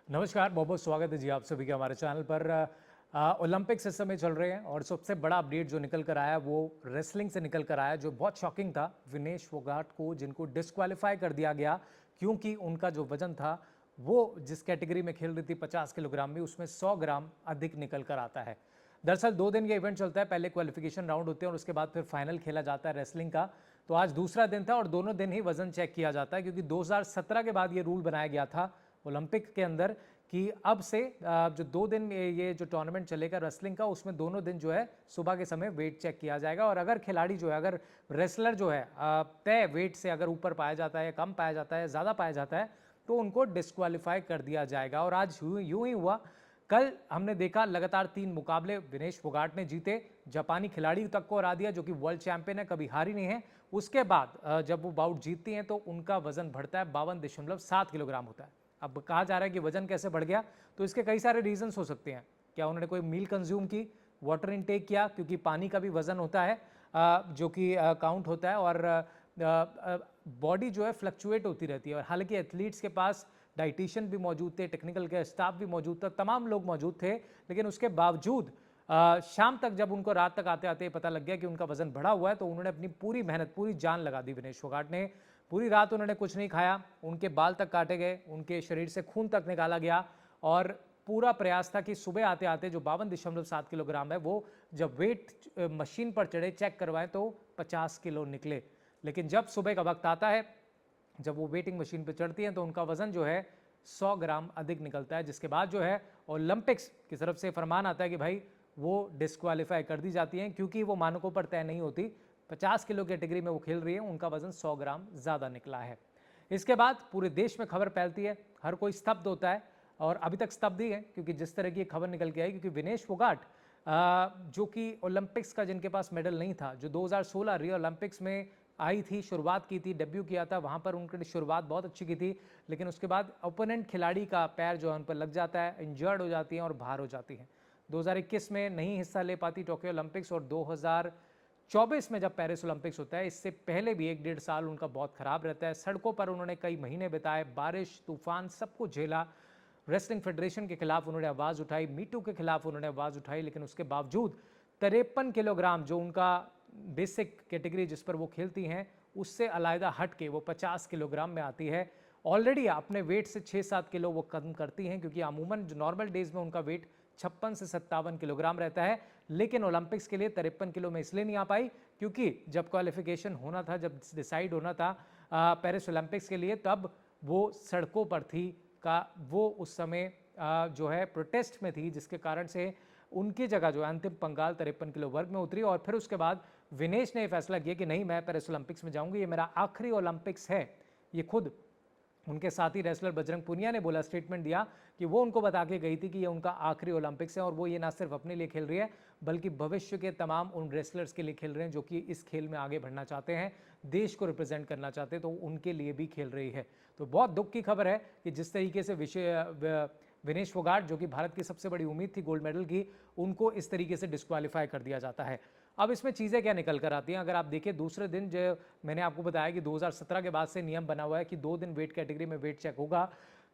नमस्कार, बहुत बहुत स्वागत है जी आप सभी का हमारे चैनल पर। ओलंपिक्स इस समय चल रहे हैं और सबसे बड़ा अपडेट जो निकल कर आया वो रेसलिंग से निकल कर आया, जो बहुत शॉकिंग था। विनेश फोगाट को, जिनको डिस्क्वालीफाई कर दिया गया क्योंकि उनका जो वजन था वो जिस कैटेगरी में खेल रही थी 50 किलोग्राम में, उसमें 100 ग्राम अधिक निकल कर आता है। दरअसल 2 दिन ये इवेंट चलता है, पहले क्वालिफिकेशन राउंड होते हैं और उसके बाद फिर फाइनल खेला जाता है रेसलिंग का। तो आज दूसरा दिन था और दोनों दिन ही वजन चेक किया जाता है, क्योंकि 2017 के बाद ये रूल बनाया गया था ओलंपिक के अंदर कि अब से जो 2 दिन ये जो टूर्नामेंट चलेगा रेसलिंग का, उसमें दोनों दिन जो है सुबह के समय वेट चेक किया जाएगा। और अगर खिलाड़ी जो है, अगर रेसलर जो है तय वेट से अगर ऊपर पाया जाता है, कम पाया जाता है, ज़्यादा पाया जाता है, तो उनको डिस्क्वालीफाई कर दिया जाएगा। और आज यूं ही हुआ। कल हमने देखा लगातार 3 मुकाबले विनेश फोगाट ने जीते, जापानी खिलाड़ी तक को हरा दिया जो कि वर्ल्ड चैंपियन है, कभी हारी नहीं है। उसके बाद जब वो बाउट जीतती हैं तो उनका वजन बढ़ता है, 52.7 किलोग्राम होता है। अब कहा जा रहा है कि वजन कैसे बढ़ गया, तो इसके कई सारे रीजंस हो सकते हैं। क्या उन्होंने कोई मील कंज्यूम की, वाटर इनटेक किया, क्योंकि पानी का भी वजन होता है जो कि काउंट होता है। और बॉडी जो है फ्लक्चुएट होती रहती है। और हालांकि एथलीट्स के पास डाइटिशियन भी मौजूद थे, टेक्निकल के स्टाफ भी मौजूद था, तमाम लोग मौजूद थे, लेकिन उसके बावजूद शाम तक जब उनको रात तक आते आते पता लग गया कि उनका वजन बढ़ा हुआ है, तो उन्होंने अपनी पूरी मेहनत, पूरी जान लगा दी। विनेश फोगाट ने पूरी रात उन्होंने कुछ नहीं खाया, उनके बाल तक काटे गए, उनके शरीर से खून तक निकाला गया और पूरा प्रयास था कि सुबह आते आते जो 52.7 किलोग्राम है वो जब वेट मशीन पर चढ़े, चेक करवाएं, तो 50 किलो निकले। लेकिन जब सुबह का वक्त आता है, जब वो वेटिंग मशीन पर चढ़ती हैं, तो उनका वजन जो है 100 ग्राम अधिक निकलता है, जिसके बाद जो है ओलंपिक्स की तरफ से फरमान आता है कि भाई वो डिस्क्वालीफाई कर दी जाती हैं, क्योंकि वो मानकों पर तय नहीं होती। 50 किलो कैटेगरी में वो खेल रही है, उनका वजन 100 ग्राम ज़्यादा निकला है। इसके बाद पूरे देश में खबर फैलती है, हर कोई स्तब्ध होता है और अभी तक स्तब्ध ही है, क्योंकि जिस तरह की खबर निकल के आई, क्योंकि विनेश फोगाट जो कि ओलंपिक्स का जिनके पास मेडल नहीं था, जो 2016 रियो ओलंपिक्स में आई थी, शुरुआत की थी, डेब्यू किया था, वहाँ पर उनकी शुरुआत बहुत अच्छी की थी, लेकिन उसके बाद ओपोनेंट खिलाड़ी का पैर जो है उन पर लग जाता है, इंजर्ड हो जाती हैं और बाहर हो जाती हैं। 2021 में नहीं हिस्सा ले पाती टोक्यो ओलंपिक्स, और 2024 में जब पेरिस ओलंपिक्स होता है, इससे पहले भी 1 डेढ़ साल उनका बहुत खराब रहता है। सड़कों पर उन्होंने कई महीने बिताए, बारिश, तूफान, सब कुछ झेला। रेसलिंग फेडरेशन के खिलाफ उन्होंने आवाज़ उठाई, मीटू के खिलाफ उन्होंने आवाज़ उठाई, लेकिन उसके बावजूद 53 किलोग्राम जो उनका बेसिक कैटेगरी जिस पर वो खेलती हैं, उससे अलहदा हट के वो 50 किलोग्राम में आती है। ऑलरेडी अपने वेट से 6-7 किलो वो कम करती हैं, क्योंकि अमूमन जो नॉर्मल डेज में उनका वेट 56 से 57 किलोग्राम रहता है, लेकिन ओलंपिक्स के लिए 53 किलो में इसलिए नहीं आ पाई क्योंकि जब क्वालिफिकेशन होना था, जब डिसाइड होना था पेरिस ओलंपिक्स के लिए, तब वो सड़कों पर थी, का वो उस समय जो है प्रोटेस्ट में थी, जिसके कारण से उनकी जगह जो है अंतिम पंगाल 53 किलो वर्ग में उतरी। और फिर उसके बाद विनेश ने फैसला किया कि नहीं, मैं पेरिस ओलंपिक्स में जाऊंगी, ये मेरा आखिरी ओलंपिक्स है। ये खुद उनके साथी रेसलर बजरंग पुनिया ने बोला, स्टेटमेंट दिया कि वो उनको बता के गई थी कि ये उनका आखिरी ओलंपिक्स है, और वो ये ना सिर्फ अपने लिए खेल रही है बल्कि भविष्य के तमाम उन रेसलर्स के लिए खेल रहे हैं जो कि इस खेल में आगे बढ़ना चाहते हैं, देश को रिप्रेजेंट करना चाहते हैं, तो उनके लिए भी खेल रही है। तो बहुत दुख की खबर है कि जिस तरीके से विनेश फोगाट, जो कि भारत की सबसे बड़ी उम्मीद थी गोल्ड मेडल की, उनको इस तरीके से डिस्क्वालीफाई कर दिया जाता है। अब इसमें चीज़ें क्या निकल कर आती हैं, अगर आप देखिए दूसरे दिन, जो मैंने आपको बताया कि 2017 के बाद से नियम बना हुआ है कि 2 दिन वेट कैटेगरी में वेट चेक होगा,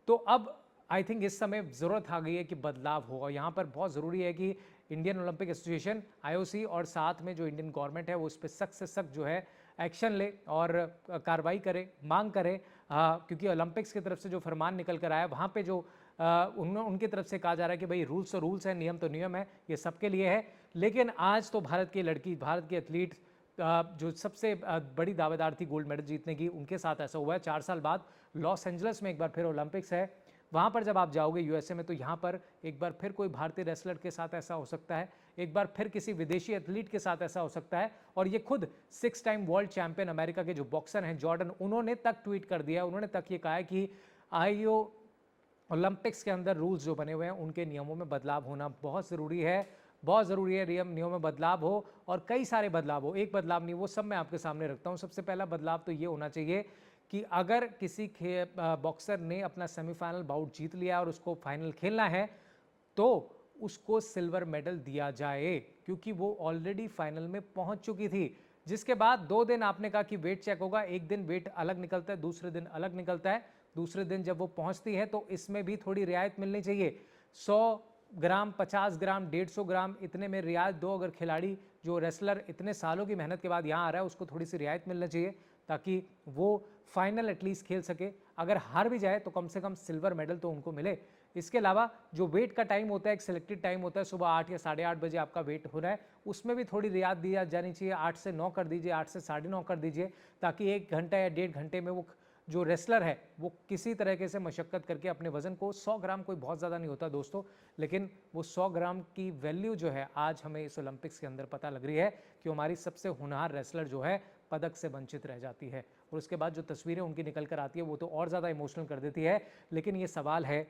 तो अब आई थिंक इस समय ज़रूरत आ गई है कि बदलाव हो। और यहाँ पर बहुत ज़रूरी है कि इंडियन ओलंपिक एसोसिएशन आईओसी और साथ में जो इंडियन गवर्नमेंट है वो उस पर सख्त से सख्त जो है एक्शन ले और कार्रवाई करे, मांग करे, क्योंकि ओलंपिक्स की तरफ से जो फरमान निकल कर आया, वहाँ पे जो उनकी तरफ से कहा जा रहा है कि भाई रूल्स तो रूल्स है, नियम तो नियम है, ये सबके लिए है। लेकिन आज तो भारत की लड़की, भारत की एथलीट जो सबसे बड़ी दावेदार थी गोल्ड मेडल जीतने की, उनके साथ ऐसा हुआ है। 4 साल बाद लॉस एंजल्स में एक बार फिर ओलंपिक्स है, वहाँ पर जब आप जाओगे यूएसए में, तो यहाँ पर एक बार फिर कोई भारतीय रेसलर के साथ ऐसा हो सकता है, एक बार फिर किसी विदेशी एथलीट के साथ ऐसा हो सकता है। और ये खुद 6 टाइम वर्ल्ड चैंपियन अमेरिका के जो बॉक्सर हैं जॉर्डन, उन्होंने तक ट्वीट कर दिया, उन्होंने तक ये कहा है कि आईओ ओलंपिक्स के अंदर रूल्स जो बने हुए हैं उनके नियमों में बदलाव होना बहुत ज़रूरी है, बहुत ज़रूरी है। नियमों में बदलाव हो, और कई सारे बदलाव हो, एक बदलाव नहीं, वो सब मैं आपके सामने रखता हूँ। सबसे पहला बदलाव तो ये होना चाहिए कि अगर किसी बॉक्सर ने अपना सेमीफाइनल बाउट जीत लिया और उसको फाइनल खेलना है, तो उसको सिल्वर मेडल दिया जाए, क्योंकि वो ऑलरेडी फाइनल में पहुंच चुकी थी। जिसके बाद 2 दिन आपने कहा कि वेट चेक होगा, एक दिन वेट अलग निकलता है, दूसरे दिन अलग निकलता है। दूसरे दिन जब वो पहुंचती है तो इसमें भी थोड़ी रियायत मिलनी चाहिए। 100 ग्राम, 50 ग्राम, 150 ग्राम इतने में रियायत दो। अगर खिलाड़ी जो रेसलर इतने सालों की मेहनत के बाद यहाँ आ रहा है उसको थोड़ी सी रियायत मिलना चाहिए ताकि वो फाइनल एटलीस्ट खेल सके। अगर हार भी जाए तो कम से कम सिल्वर मेडल तो उनको मिले। इसके अलावा जो वेट का टाइम होता है, एक सिलेक्टेड टाइम होता है, सुबह 8 या 8:30 बजे आपका वेट हो रहा है, उसमें भी थोड़ी रियायत दी जानी चाहिए। 8 से 9 कर दीजिए, 8 से 9:30 कर दीजिए, ताकि 1 घंटा या 1.5 घंटे में वो जो रेसलर है वो किसी तरीके से मशक्कत करके अपने वजन को, 100 ग्राम कोई बहुत ज़्यादा नहीं होता दोस्तों, लेकिन वो 100 ग्राम की वैल्यू जो है आज हमें इस ओलंपिक्स के अंदर पता लग रही है कि हमारी सबसे होनहार रेसलर जो है पदक से वंचित रह जाती है। और उसके बाद जो तस्वीरें उनकी निकल कर आती है वो तो और ज़्यादा इमोशनल कर देती है। लेकिन ये सवाल है,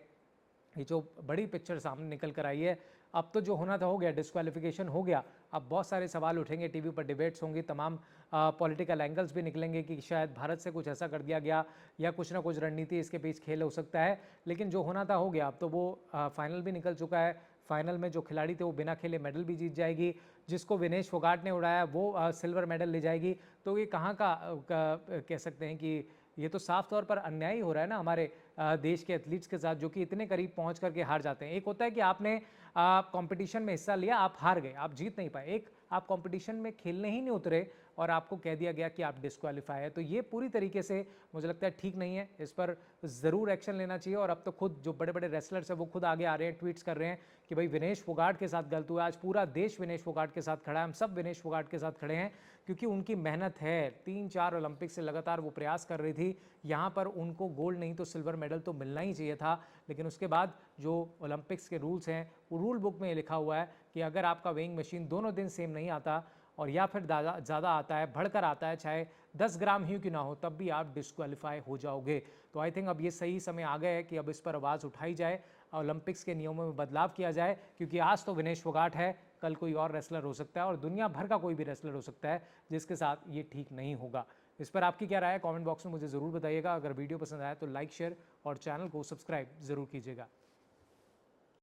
ये जो बड़ी पिक्चर सामने निकल कर आई है, अब तो जो होना था हो गया, डिस्क्वालिफिकेशन हो गया। अब बहुत सारे सवाल उठेंगे, टीवी पर डिबेट्स होंगी, तमाम पॉलिटिकल एंगल्स भी निकलेंगे कि शायद भारत से कुछ ऐसा कर दिया गया या कुछ ना कुछ रणनीति इसके पीछे खेल हो सकता है। लेकिन जो होना था हो गया। अब तो वो फाइनल भी निकल चुका है। फाइनल में जो खिलाड़ी थे वो बिना खेले मेडल भी जीत जाएगी। जिसको विनेश फोगाट ने उड़ाया वो सिल्वर मेडल ले जाएगी। तो ये कहाँ का कह सकते हैं कि ये तो साफ तौर पर अन्याय ही हो रहा है ना हमारे देश के एथलीट्स के साथ, जो कि इतने करीब पहुंच करके हार जाते हैं। एक होता है कि आपने कंपटीशन में हिस्सा लिया, आप हार गए, आप जीत नहीं पाए। एक आप कंपटीशन में खेलने ही नहीं उतरे और आपको कह दिया गया कि आप डिस्क्वालीफाई है। तो ये पूरी तरीके से मुझे लगता है ठीक नहीं है। इस पर ज़रूर एक्शन लेना चाहिए। और अब तो खुद जो बड़े बड़े रेसलर्स हैं वो खुद आगे आ रहे हैं, ट्वीट्स कर रहे हैं कि भाई विनेश फोगाट के साथ गलत हुआ। आज पूरा देश विनेश फोगाट के साथ खड़ा है, हम सब विनेश फोगाट के साथ खड़े हैं, क्योंकि उनकी मेहनत है। 3-4 ओलंपिक से लगातार वो प्रयास कर रही थी। यहाँ पर उनको गोल्ड नहीं तो सिल्वर मेडल तो मिलना ही चाहिए था। लेकिन उसके बाद जो ओलंपिक्स के रूल्स हैं, वो रूल बुक में लिखा हुआ है कि अगर आपका वेइंग मशीन दोनों दिन सेम नहीं आता और या फिर ज़्यादा आता है, बढ़कर आता है, चाहे 10 ग्राम ही क्यों ना हो, तब भी आप डिस्क्वालीफाई हो जाओगे। तो आई थिंक अब ये सही समय आ गया है कि अब इस पर आवाज़ उठाई जाए, ओलंपिक्स के नियमों में बदलाव किया जाए। क्योंकि आज तो विनेश फोगाट है, कल कोई और रेसलर हो सकता है और दुनिया भर का कोई भी रेसलर हो सकता है जिसके साथ ये ठीक नहीं होगा। इस पर आपकी क्या राय है, कमेंट बॉक्स में मुझे ज़रूर बताइएगा। अगर वीडियो पसंद आया तो लाइक, शेयर और चैनल को सब्सक्राइब ज़रूर कीजिएगा।